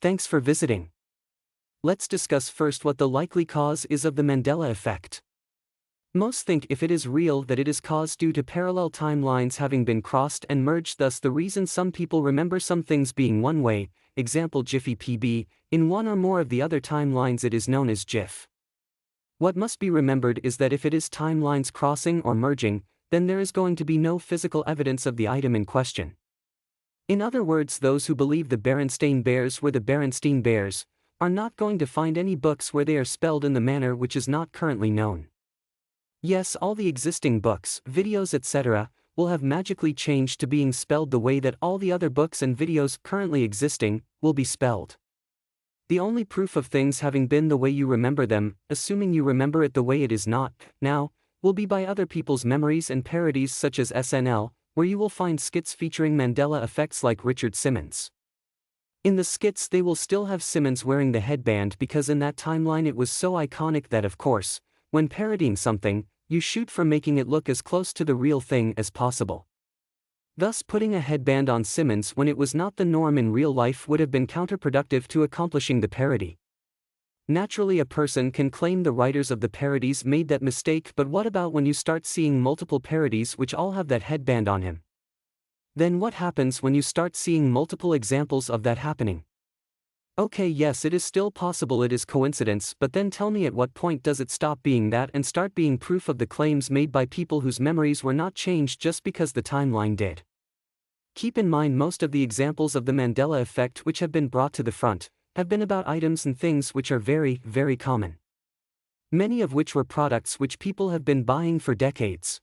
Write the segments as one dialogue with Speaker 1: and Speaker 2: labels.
Speaker 1: Thanks for visiting. Let's discuss first what the likely cause is of the Mandela effect. Most think if it is real that it is caused due to parallel timelines having been crossed and merged, thus the reason some people remember some things being one way, example Jiffy PB, in one or more of the other timelines it is known as GIF. What must be remembered is that if it is timelines crossing or merging, then there is going to be no physical evidence of the item in question. In other words, those who believe the Berenstain Bears were the Berenstain Bears are not going to find any books where they are spelled in the manner which is not currently known. Yes, all the existing books, videos etc. will have magically changed to being spelled the way that all the other books and videos currently existing will be spelled. The only proof of things having been the way you remember them, assuming you remember it the way it is not now, will be by other people's memories and parodies such as SNL, where you will find skits featuring Mandela effects like Richard Simmons. In the skits they will still have Simmons wearing the headband because in that timeline it was so iconic that of course, when parodying something, you shoot for making it look as close to the real thing as possible. Thus putting a headband on Simmons when it was not the norm in real life would have been counterproductive to accomplishing the parody. Naturally a person can claim the writers of the parodies made that mistake, but what about when you start seeing multiple parodies which all have that headband on him? Then what happens when you start seeing multiple examples of that happening? Okay, yes, it is still possible it is coincidence, but then tell me at what point does it stop being that and start being proof of the claims made by people whose memories were not changed just because the timeline did. Keep in mind most of the examples of the Mandela effect which have been brought to the front have been about items and things which are very, very common. Many of which were products which people have been buying for decades.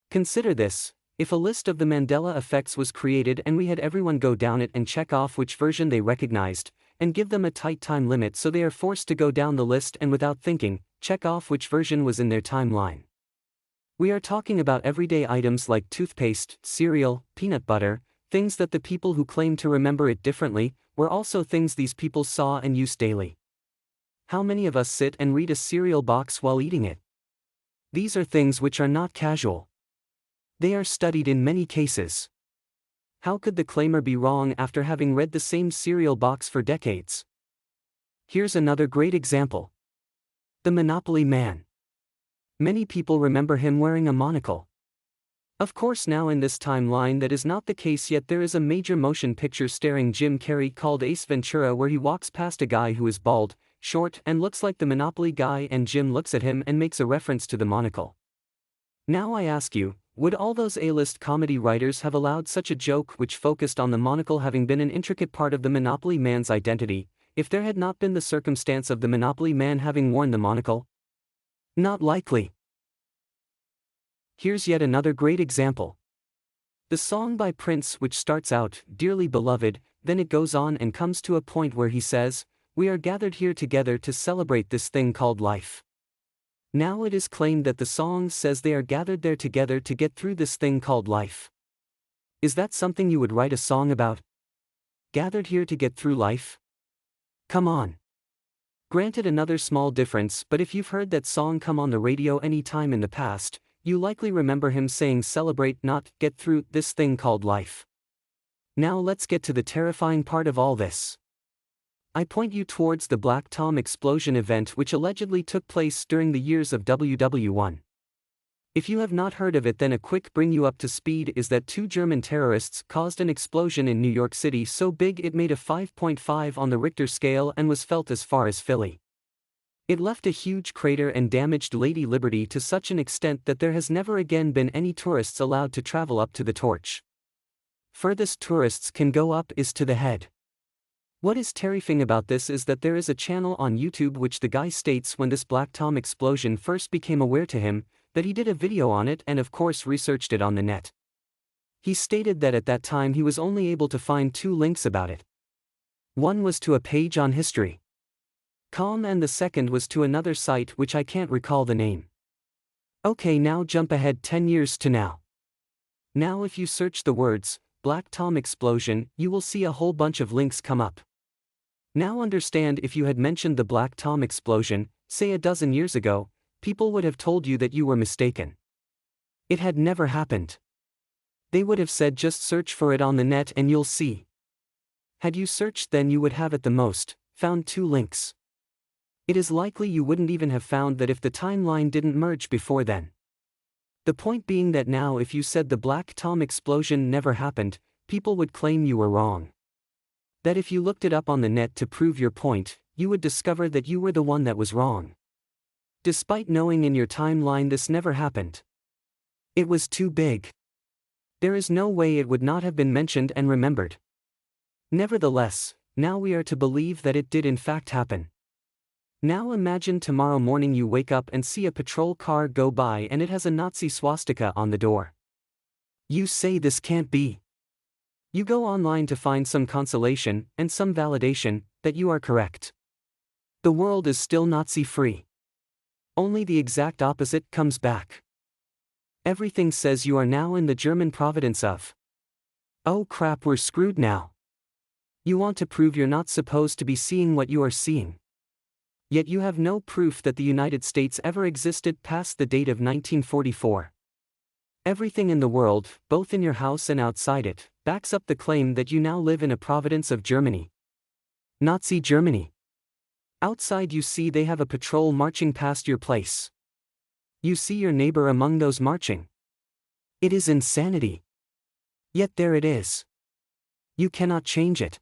Speaker 1: Consider this. If a list of the Mandela effects was created and we had everyone go down it and check off which version they recognized, and give them a tight time limit so they are forced to go down the list and without thinking, check off which version was in their timeline. We are talking about everyday items like toothpaste, cereal, peanut butter, things that the people who claim to remember it differently were also things these people saw and used daily. How many of us sit and read a cereal box while eating it? These are things which are not casual. They are studied in many cases. How could the claimer be wrong after having read the same cereal box for decades? Here's another great example. The Monopoly Man. Many people remember him wearing a monocle. Of course now in this timeline that is not the case, yet there is a major motion picture starring Jim Carrey called Ace Ventura where he walks past a guy who is bald, short and looks like the Monopoly guy, and Jim looks at him and makes a reference to the monocle. Now I ask you, would all those A-list comedy writers have allowed such a joke which focused on the monocle having been an intricate part of the Monopoly Man's identity, if there had not been the circumstance of the Monopoly Man having worn the monocle? Not likely. Here's yet another great example. The song by Prince which starts out, "Dearly Beloved," then it goes on and comes to a point where he says, "We are gathered here together to celebrate this thing called life." Now it is claimed that the song says they are gathered there together to get through this thing called life. Is that something you would write a song about? Gathered here to get through life? Come on. Granted, another small difference, but if you've heard that song come on the radio any time in the past, you likely remember him saying celebrate, not get through this thing called life. Now let's get to the terrifying part of all this. I point you towards the Black Tom explosion event which allegedly took place during the years of WW1. If you have not heard of it, then a quick bring you up to speed is that 2 German terrorists caused an explosion in New York City so big it made a 5.5 on the Richter scale and was felt as far as Philly. It left a huge crater and damaged Lady Liberty to such an extent that there has never again been any tourists allowed to travel up to the torch. Furthest tourists can go up is to the head. What is terrifying about this is that there is a channel on YouTube which the guy states when this Black Tom explosion first became aware to him, that he did a video on it and of course researched it on the net. He stated that at that time he was only able to find 2 links about it. One was to a page on history.com and the second was to another site which I can't recall the name. Okay, now jump ahead 10 years to now. Now if you search the words, Black Tom explosion, you will see a whole bunch of links come up. Now understand, if you had mentioned the Black Tom explosion, say a dozen years ago, people would have told you that you were mistaken. It had never happened. They would have said just search for it on the net and you'll see. Had you searched then you would have at the most found 2 links. It is likely you wouldn't even have found that if the timeline didn't merge before then. The point being that now if you said the Black Tom explosion never happened, people would claim you were wrong. That if you looked it up on the net to prove your point, you would discover that you were the one that was wrong. Despite knowing in your timeline this never happened. It was too big. There is no way it would not have been mentioned and remembered. Nevertheless, now we are to believe that it did in fact happen. Now imagine tomorrow morning you wake up and see a patrol car go by and it has a Nazi swastika on the door. You say this can't be. You go online to find some consolation and some validation that you are correct. The world is still Nazi-free. Only the exact opposite comes back. Everything says you are now in the German province of. Oh crap, we're screwed now. You want to prove you're not supposed to be seeing what you are seeing. Yet you have no proof that the United States ever existed past the date of 1944. Everything in the world, both in your house and outside it, backs up the claim that you now live in a province of Germany. Nazi Germany. Outside you see they have a patrol marching past your place. You see your neighbor among those marching. It is insanity. Yet there it is. You cannot change it.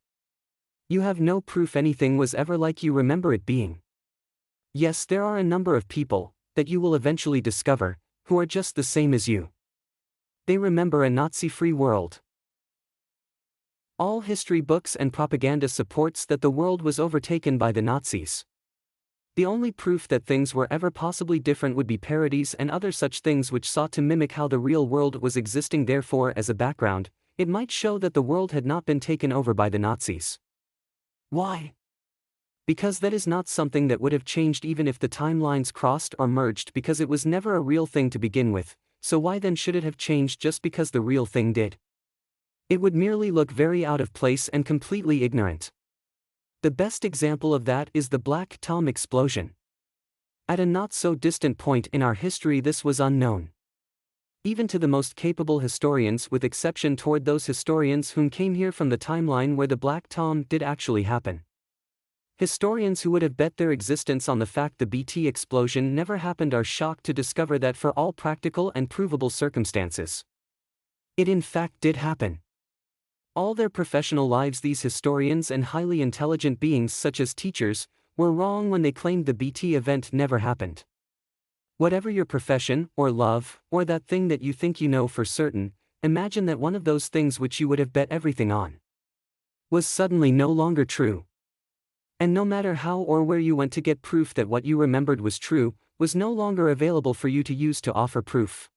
Speaker 1: You have no proof anything was ever like you remember it being. Yes, there are a number of people, that you will eventually discover, who are just the same as you. They remember a Nazi-free world. All history books and propaganda supports that the world was overtaken by the Nazis. The only proof that things were ever possibly different would be parodies and other such things which sought to mimic how the real world was existing. Therefore, as a background, it might show that the world had not been taken over by the Nazis. Why? Because that is not something that would have changed even if the timelines crossed or merged, because it was never a real thing to begin with, so why then should it have changed just because the real thing did? It would merely look very out of place and completely ignorant. The best example of that is the Black Tom explosion. At a not so distant point in our history this was unknown. Even to the most capable historians, with exception toward those historians whom came here from the timeline where the Black Tom did actually happen. Historians who would have bet their existence on the fact the BT explosion never happened are shocked to discover that for all practical and provable circumstances, it in fact did happen. All their professional lives these historians and highly intelligent beings such as teachers, were wrong when they claimed the BT event never happened. Whatever your profession, or love, or that thing that you think you know for certain, imagine that one of those things which you would have bet everything on was suddenly no longer true. And no matter how or where you went to get proof that what you remembered was true, was no longer available for you to use to offer proof.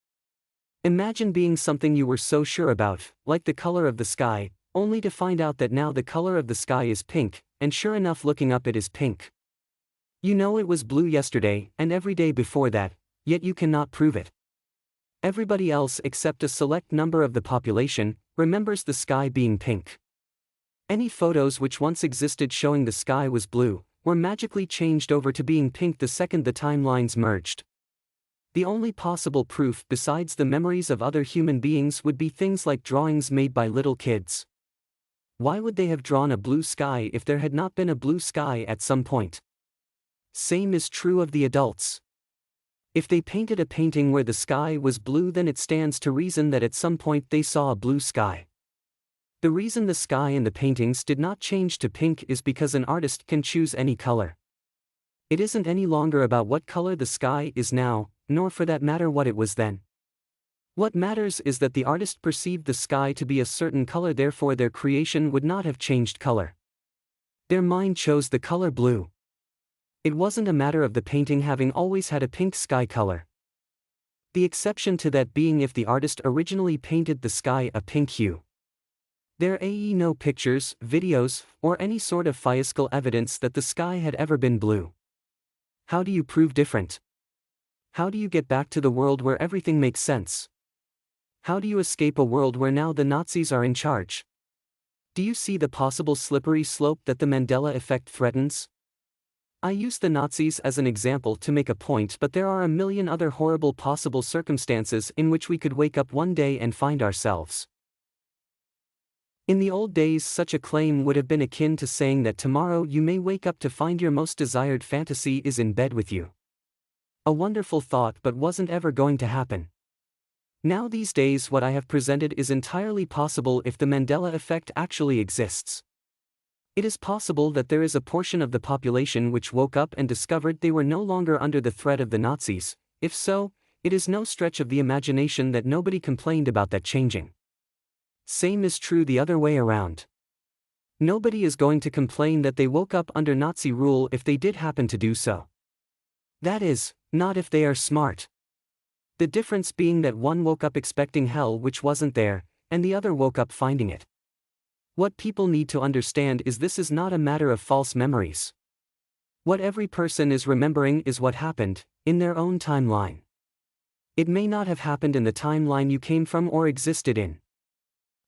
Speaker 1: Imagine being something you were so sure about, like the color of the sky, only to find out that now the color of the sky is pink, and sure enough looking up it is pink. You know it was blue yesterday and every day before that, yet you cannot prove it. Everybody else except a select number of the population remembers the sky being pink. Any photos which once existed showing the sky was blue were magically changed over to being pink the second the timelines merged. The only possible proof besides the memories of other human beings would be things like drawings made by little kids. Why would they have drawn a blue sky if there had not been a blue sky at some point? Same is true of the adults. If they painted a painting where the sky was blue, then it stands to reason that at some point they saw a blue sky. The reason the sky in the paintings did not change to pink is because an artist can choose any color. It isn't any longer about what color the sky is now, nor for that matter what it was then. What matters is that the artist perceived the sky to be a certain color, therefore their creation would not have changed color. Their mind chose the color blue. It wasn't a matter of the painting having always had a pink sky color. The exception to that being if the artist originally painted the sky a pink hue. There are no pictures, videos, or any sort of physical evidence that the sky had ever been blue. How do you prove different? How do you get back to the world where everything makes sense? How do you escape a world where now the Nazis are in charge? Do you see the possible slippery slope that the Mandela effect threatens? I use the Nazis as an example to make a point, but there are a million other horrible possible circumstances in which we could wake up one day and find ourselves In the old days, such a claim would have been akin to saying that tomorrow you may wake up to find your most desired fantasy is in bed with you. A wonderful thought, but wasn't ever going to happen. Now these days what I have presented is entirely possible if the Mandela effect actually exists. It is possible that there is a portion of the population which woke up and discovered they were no longer under the threat of the Nazis. If so, it is no stretch of the imagination that nobody complained about that changing. Same is true the other way around. Nobody is going to complain that they woke up under Nazi rule if they did happen to do so. That is, not if they are smart. The difference being that one woke up expecting hell which wasn't there, and the other woke up finding it. What people need to understand is this is not a matter of false memories. What every person is remembering is what happened, in their own timeline. It may not have happened in the timeline you came from or existed in.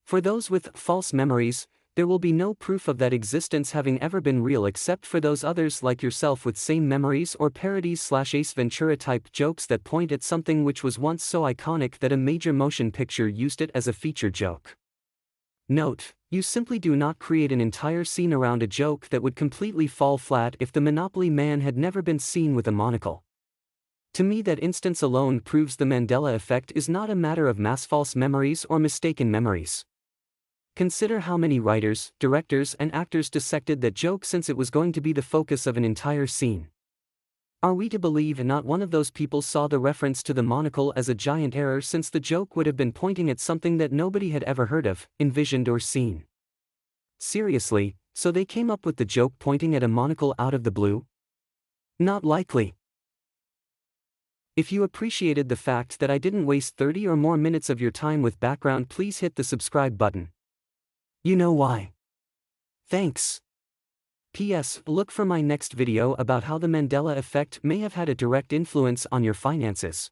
Speaker 1: For those with false memories, there will be no proof of that existence having ever been real except for those others like yourself with same memories or parodies/Ace Ventura type jokes that point at something which was once so iconic that a major motion picture used it as a feature joke. Note, you simply do not create an entire scene around a joke that would completely fall flat if the Monopoly man had never been seen with a monocle. To me, that instance alone proves the Mandela effect is not a matter of mass false memories or mistaken memories. Consider how many writers, directors, and actors dissected that joke since it was going to be the focus of an entire scene. Are we to believe not one of those people saw the reference to the monocle as a giant error since the joke would have been pointing at something that nobody had ever heard of, envisioned, or seen? Seriously, so they came up with the joke pointing at a monocle out of the blue? Not likely. If you appreciated the fact that I didn't waste 30 or more minutes of your time with background, please hit the subscribe button. You know why. Thanks. P.S. Look for my next video about how the Mandela effect may have had a direct influence on your finances.